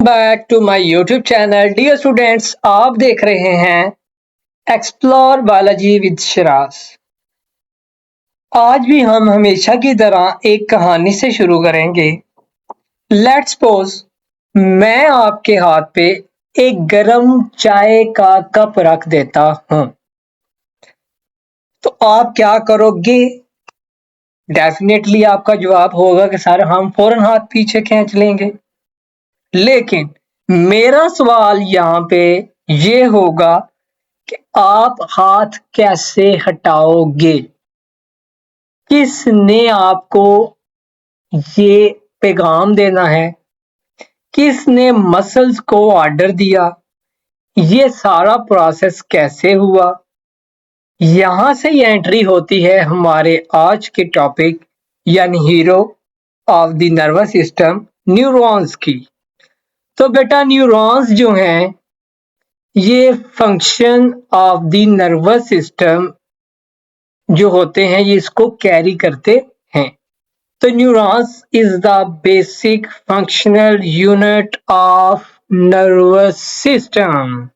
Back to my YouTube channel. Dear students, आप देख रहे हैं एक्सप्लोर बायोलॉजी विद शिराज। आज भी हम हमेशा की तरह एक कहानी से शुरू करेंगे। लेट्स सपोज मैं आपके हाथ पे एक गरम चाय का कप रख देता हूं, तो आप क्या करोगे? डेफिनेटली आपका जवाब होगा कि सर हम फौरन हाथ पीछे खींच लेंगे। लेकिन मेरा सवाल यहाँ पे ये होगा कि आप हाथ कैसे हटाओगे? किसने आपको ये पैगाम देना है? किसने मसल्स को ऑर्डर दिया? ये सारा प्रोसेस कैसे हुआ? यहाँ से ये एंट्री होती है हमारे आज के टॉपिक यानी hero of the nervous system, neurons की। तो बेटा, न्यूरॉन्स जो हैं ये function of the nervous system जो होते हैं ये इसको कैरी करते हैं। तो neurons is the basic functional unit of nervous system.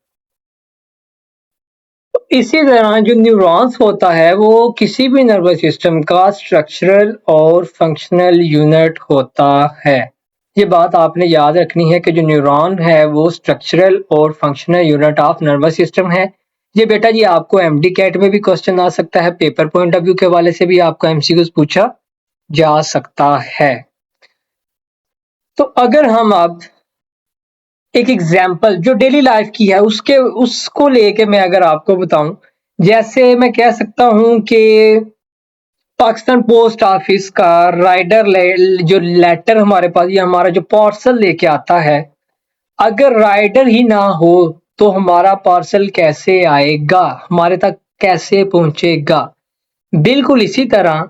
इसी तरह जो न्यूरॉन्स होता है वो किसी भी नर्वस सिस्टम का स्ट्रक्चरल और फंक्शनल यूनिट होता है। ये बात आपने याद रखनी है कि जो न्यूरॉन है वो स्ट्रक्चरल और functional unit of nervous system है। ये बेटा जी आपको एमडी कैट में भी क्वेश्चन आ सकता है, पेपर पॉइंट ऑफ व्यू के हवाले से भी आपको एमसीक्यूज पूछा जा सकता है। तो अगर हम अब एक एग्जाम्पल जो डेली लाइफ की है उसको लेके मैं अगर आपको बताऊं, जैसे मैं कह सकता हूं कि पाकिस्तान पोस्ट ऑफिस का राइडर जो लेटर हमारे पास या हमारा जो पार्सल लेके आता है, अगर राइडर ही ना हो तो हमारा पार्सल कैसे आएगा, हमारे तक कैसे पहुंचेगा? बिल्कुल इसी तरह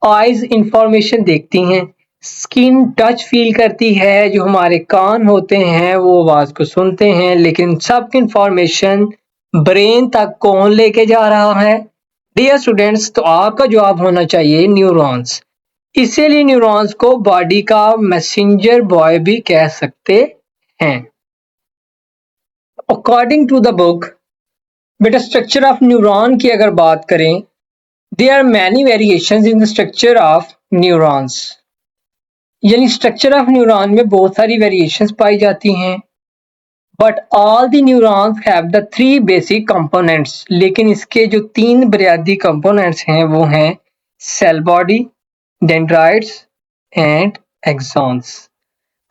आइज इंफॉर्मेशन देखती हैं, स्किन टच फील करती है, जो हमारे कान होते हैं वो आवाज को सुनते हैं, लेकिन सब इंफॉर्मेशन ब्रेन तक कौन लेके जा रहा है? डियर स्टूडेंट्स, तो आपका जवाब होना चाहिए न्यूरॉन्स। इसीलिए न्यूरॉन्स को बॉडी का मैसेंजर बॉय भी कह सकते हैं। अकॉर्डिंग टू द बुक, बेटा स्ट्रक्चर ऑफ न्यूरॉन की अगर बात करें, there are many variations in the structure of neurons। यानी स्ट्रक्चर ऑफ न्यूरॉन में बहुत सारी वेरिएशंस पाई जाती हैं, but all the neurons have the three basic components. लेकिन इसके जो तीन बुनियादी कंपोनेंट्स हैं वो हैं cell body, dendrites and axons.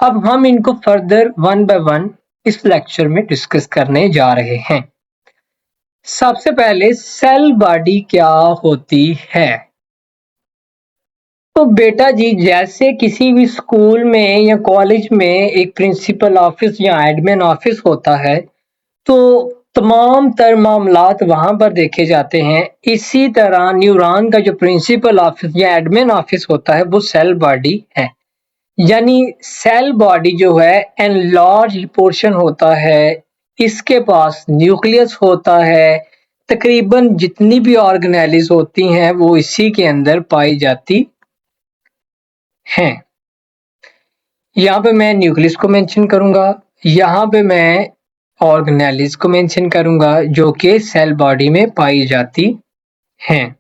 अब हम इनको फर्दर वन बाय वन इस लेक्चर में डिस्कस करने जा रहे हैं। सबसे पहले सेल बॉडी क्या होती है? तो बेटा जी, जैसे किसी भी स्कूल में या कॉलेज में एक प्रिंसिपल ऑफिस या एडमिन ऑफिस होता है, तो तमाम तर मामलात वहां पर देखे जाते हैं। इसी तरह न्यूरॉन का जो प्रिंसिपल ऑफिस या एडमिन ऑफिस होता है वो सेल बॉडी है। यानी सेल बॉडी जो है एनलार्ज पोर्शन होता है, इसके पास न्यूक्लियस होता है, तकरीबन जितनी भी ऑर्गेनेलिज होती हैं वो इसी के अंदर पाई जाती हैं। यहाँ पे मैं न्यूक्लियस को मेंशन करूंगा, यहाँ पे मैं ऑर्गेनेलिज को मेंशन करूंगा जो कि सेल बॉडी में पाई जाती हैं।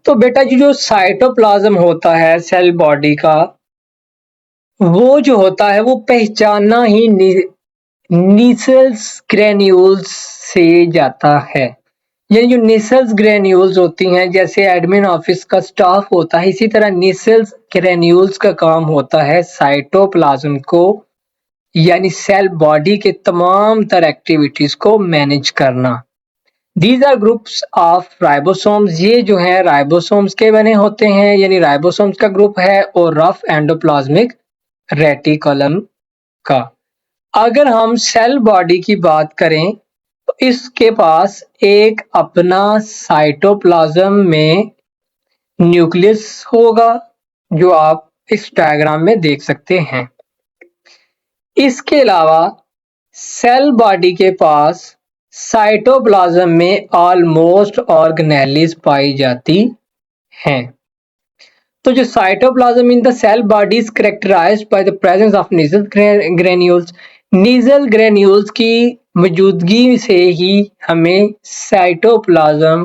तो बेटा जी जो साइटोप्लाज्म होता है सेल बॉडी का, वो जो होता है वो पहचानना ही नीसल्स ग्रेन्यूल्स से जाता है। यानी जो नीसल्स ग्रेन्यूल्स होती हैं, जैसे एडमिन ऑफिस का स्टाफ होता है, इसी तरह नीसल्स ग्रेन्यूल्स का काम होता है साइटोप्लाज्म को यानी सेल बॉडी के तमाम तर एक्टिविटीज को मैनेज करना। These are groups of ribosomes. ये जो है राइबोसोम्स के बने होते हैं, यानी राइबोसोम्स का ग्रुप है, और रफ एंडोप्लाज्मिक रेटिकुलम का। अगर हम सेल बॉडी की बात करें तो इसके पास एक अपना साइटोप्लाज्म में न्यूक्लियस होगा, जो आप इस डायग्राम में देख सकते हैं। इसके अलावा सेल बॉडी के पास साइटोप्लाज्म में ऑलमोस्ट ऑर्गेनेलिज पाई जाती हैं। तो जो cytoplasm in the cell body is characterised by the presence of Nissl granules. Nissl granules की मौजूदगी से ही हमें साइटोप्लाज्म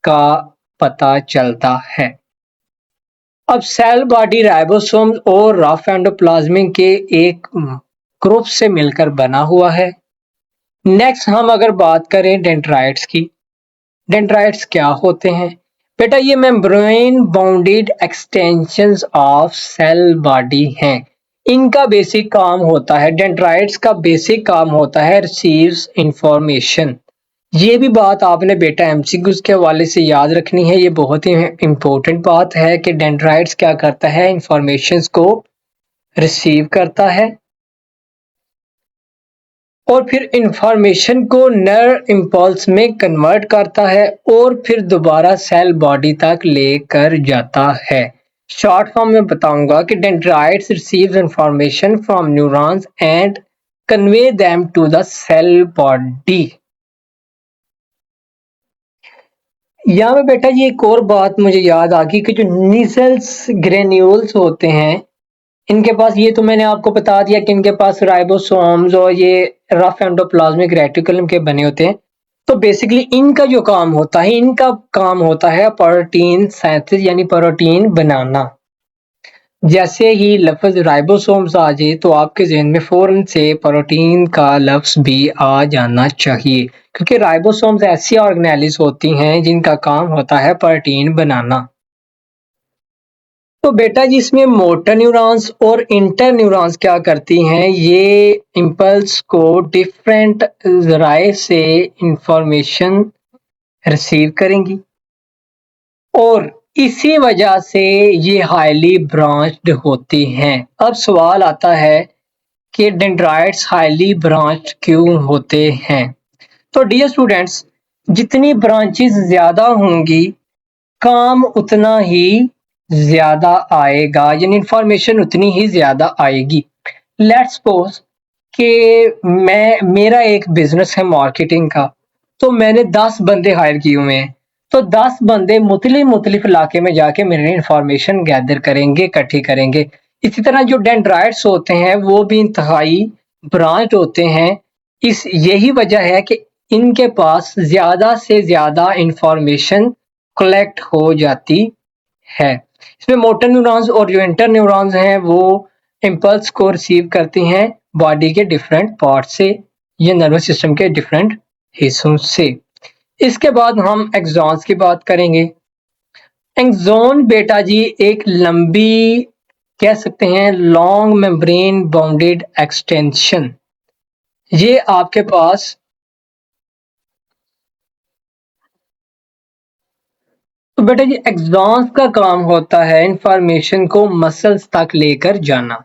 का पता चलता है। अब सेल बॉडी राइबोसोम और रफ एंडोप्लाज्मिक के एक ग्रुप से मिलकर बना हुआ है। नेक्स्ट हम अगर बात करें डेंड्राइट्स की, डेंड्राइट्स क्या होते हैं? बेटा ये membrane bounded extensions of cell body हैं। इनका बेसिक काम होता है, डेंड्राइट्स का बेसिक काम होता है रिसीव्स इंफॉर्मेशन। ये भी बात आपने बेटा एमसीक्यूज के हवाले से याद रखनी है, ये बहुत ही इंपॉर्टेंट बात है कि डेंड्राइट्स क्या करता है, इंफॉर्मेशंस को रिसीव करता है और फिर इंफॉर्मेशन को नर्व इंपल्स में कन्वर्ट करता है और फिर दोबारा सेल बॉडी तक लेकर जाता है। शॉर्ट फॉर्म में बताऊंगा कि dendrites receives information from neurons and convey them to the cell body. यहाँ पे बेटा ये एक और बात मुझे याद आ गई कि जो नीजल्स ग्रेन्यूल्स होते हैं, इनके पास, ये तो मैंने आपको बता दिया कि इनके पास राइबोसोम्स और ये रफ एंडोप्लाज्मिक रेटिकुलम के बने होते हैं। तो बेसिकली इनका जो काम होता है, इनका काम होता है प्रोटीन सिंथेसिस यानी प्रोटीन बनाना। जैसे ही लफ्ज राइबोसोम्स आ जाए तो आपके जहन में फौरन से प्रोटीन का लफ्ज भी आ जाना चाहिए, क्योंकि राइबोसोम्स ऐसी ऑर्गेनेलिस होती हैं जिनका काम होता है प्रोटीन बनाना। तो बेटा जी इसमें मोटर न्यूरॉन्स और इंटर न्यूरॉन्स क्या करती हैं, ये इंपल्स को डिफरेंट जराए से इंफॉर्मेशन रिसीव करेंगी और इसी वजह से ये हाईली ब्रांच्ड होती हैं। अब सवाल आता है कि डेंड्राइट्स हाईली ब्रांच्ड क्यों होते हैं? तो डियर स्टूडेंट्स, जितनी ब्रांचेस ज्यादा होंगी काम उतना ही ज्यादा आएगा, यानी इंफॉर्मेशन उतनी ही ज्यादा आएगी। लेट्स सपोज कि मेरा एक बिजनेस है मार्केटिंग का, तो मैंने 10 बंदे हायर किए हुए हैं। तो 10 बंदे मुख्तलिफ इलाके में जाके मेरी इंफॉर्मेशन गैदर करेंगे, इकट्ठी करेंगे। इसी तरह जो डेंड्राइट्स होते हैं वो भी इंतहाई ब्रांच होते हैं। यही वजह है कि इनके पास ज्यादा से ज्यादा इंफॉर्मेशन कलेक्ट हो जाती है। इसमें मोटर न्यूरॉन्स और जो इंटर न्यूरॉन्स हैं वो इंपल्स को रिसीव करती हैं बॉडी के डिफरेंट पार्ट से या नर्वस सिस्टम के डिफरेंट हिस्सों से। इसके बाद हम एक्सॉन्स की बात करेंगे। एक्सॉन बेटा जी एक लंबी, कह सकते हैं लॉन्ग मेम्ब्रेन बाउंडेड एक्सटेंशन, ये आपके पास, तो बेटा जी एक्सॉन्स का काम होता है इंफॉर्मेशन को मसल्स तक लेकर जाना।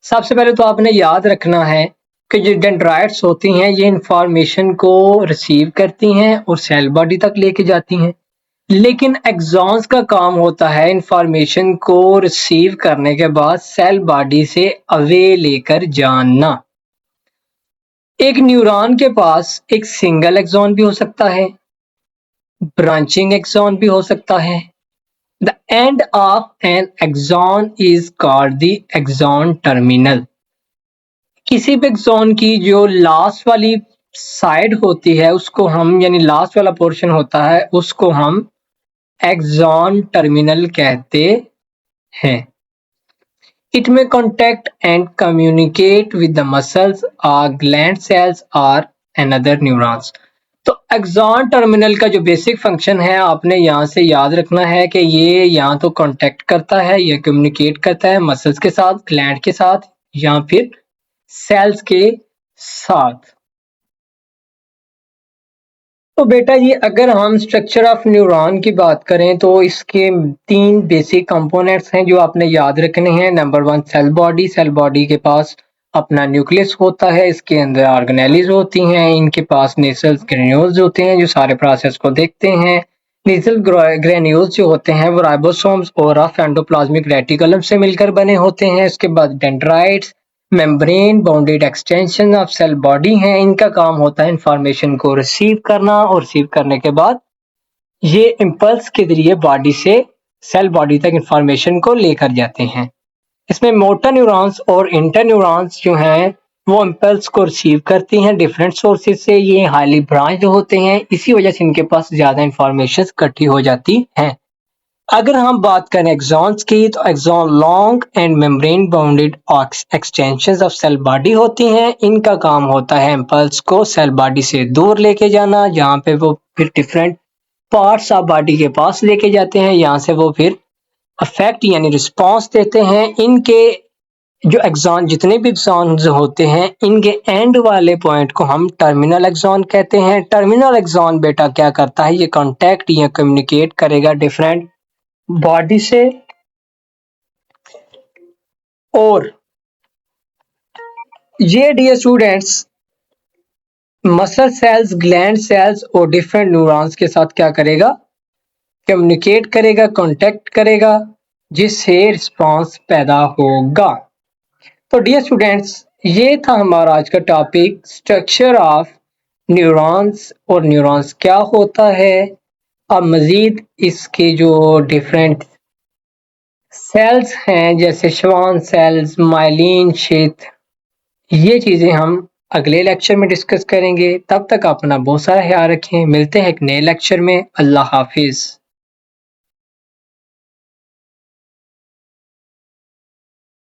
सबसे पहले तो आपने याद रखना है कि जो डेंड्राइट्स होती हैं ये इंफॉर्मेशन को रिसीव करती हैं और सेल बॉडी तक लेके जाती हैं, लेकिन एक्सॉन्स का काम होता है इंफॉर्मेशन को रिसीव करने के बाद सेल बॉडी से अवे लेकर जाना। एक न्यूरॉन के पास एक सिंगल एक्सॉन भी हो सकता है, ब्रांचिंग एक्सॉन भी हो सकता है। The end of an axon is called the axon terminal। किसी भी एक्सॉन की जो लास्ट वाली साइड होती है उसको हम, यानी लास्ट वाला पोर्शन होता है उसको हम एक्सॉन टर्मिनल कहते हैं। It may contact and communicate with the muscles or gland cells or another neurons। तो एक्सॉन टर्मिनल का जो बेसिक फंक्शन है आपने यहाँ से याद रखना है कि ये यहाँ तो कांटेक्ट करता है या कम्युनिकेट करता है मसल्स के साथ, ग्लैंड के साथ या फिर सेल्स के साथ। तो बेटा ये अगर हम स्ट्रक्चर ऑफ न्यूरॉन की बात करें तो इसके 3 बेसिक कंपोनेंट्स हैं जो आपने याद रखने हैं। Number 1 cell body. Cell body के पास अपना न्यूक्लियस होता है, इसके अंदर ऑर्गेनेलिज होती हैं, इनके पास नेसल ग्रेन्यूल्स होते हैं जो सारे प्रोसेस को देखते हैं। नेसल ग्रेन्यूल्स जो होते हैं वो राइबोसोम्स और रफ एंडोप्लाज्मिक रेटिकुलम से मिलकर बने होते हैं। इसके बाद dendrites membrane bounded extension of cell body हैं, इनका काम होता है इंफॉर्मेशन को रिसीव करना और रिसीव करने के बाद ये इंपल्स के जरिए बॉडी से सेल बॉडी तक इंफॉर्मेशन को लेकर जाते हैं। इसमें मोटर न्यूरॉन्स और इंटर न्यूरॉन्स जो हैं वो इम्पल्स को रिसीव करती हैं डिफरेंट सोर्सेज से। ये हाईली ब्रांच्ड होते हैं, इसी वजह से इनके पास ज़्यादा इंफॉर्मेशन इकट्ठी हो जाती हैं। अगर हम बात करें एक्सॉन्स की, तो axon long and membrane bounded extensions of cell body होती हैं। इनका काम होता है इम्पल्स को सेल बॉडी से दूर लेके जाना, जहाँ पे वो फिर डिफरेंट पार्ट्स ऑफ बॉडी के पास लेके जाते हैं, यहाँ से वो फिर अफेक्ट यानी रिस्पॉन्स देते हैं। इनके जो एक्सॉन, जितने भी एक्सॉन होते हैं, इनके एंड वाले पॉइंट को हम टर्मिनल एक्सॉन कहते हैं। टर्मिनल एक्सॉन बेटा क्या करता है, ये कॉन्टैक्ट या कम्युनिकेट करेगा डिफरेंट बॉडी से, और ये dear students muscle cells, gland cells और डिफरेंट न्यूरॉन्स के साथ क्या करेगा, कम्युनिकेट करेगा, कांटेक्ट करेगा, जिससे रिस्पांस पैदा होगा। तो डियर स्टूडेंट्स, ये था हमारा आज का टॉपिक, स्ट्रक्चर ऑफ न्यूरॉन्स और न्यूरॉन्स क्या होता है। अब मज़ीद इसके जो डिफरेंट सेल्स हैं जैसे श्वान सेल्स, माइलिन क्षेत्र, ये चीज़ें हम अगले लेक्चर में डिस्कस करेंगे। तब तक अपना बहुत सारा ख्याल रखें। मिलते हैं एक नए लेक्चर में। अल्लाह हाफिज़।